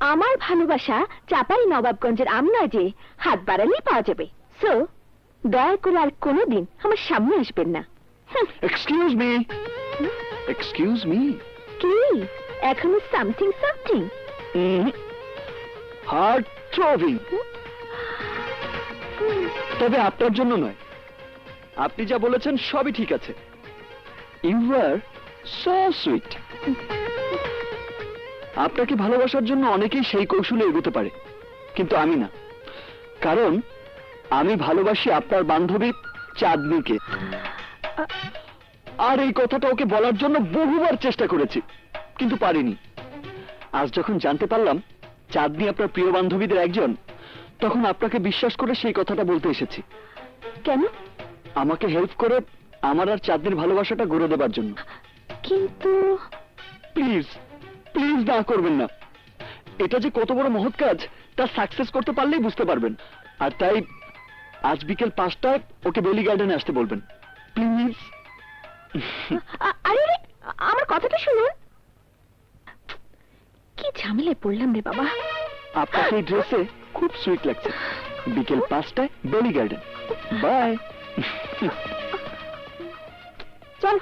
আমার ভালোবাসা চাপাই নবাবগঞ্জের আম নয় যে হাত বাড়ালেই পাওয়া যাবে। সো দয়া করে আর কোনোদিন আমার সামনে আসবেন না। Excuse me, excuse me. কি এখনো সামথিং সামথিং? হার্ট থ্রোবিং। তবে আপনার জন্য নয়, আপনি যা বলেছেন সবই ঠিক আছে। You are so sweet. আপনাকে ভালোবাসার জন্য অনেকেই সেই কৌশলে এগোতে পারে, কিন্তু আমি না। কারণ আমি ভালোবাসি আপনার বান্ধবী চাঁদনীকে। আর এই কথাটা ওকে বলার জন্য বহুবার চেষ্টা করেছি, কিন্তু পারিনি। আজ যখন জানতে পারলাম চাঁদনী আপনার প্রিয় বান্ধবীদের একজন, তখন আপনাকে বিশ্বাস করে সেই কথাটা বলতে এসেছি। কেন? আমাকে হেল্প করে আমার আর চাঁদনীর ভালোবাসাটা গড়ে দেবার জন্য। কিন্তু প্লিজ প্লিজ না করবেন না। এটা যে কত বড় মহৎ কাজ তা সাকসেস করতে পারলেই বুঝতে পারবেন। আর তাই আজ বিকেল 5টায় ওকে বেলি গার্ডেনে আসতে বলবেন প্লিজ। আরে আমার কথাটা শুনুন। কি ঝামেলায় পড়লাম রে বাবা। আপনাকে এই ড্রেসে খুব সুইট লাগছে। বিকেল 5টায় বেলি গার্ডেন। বাই। চল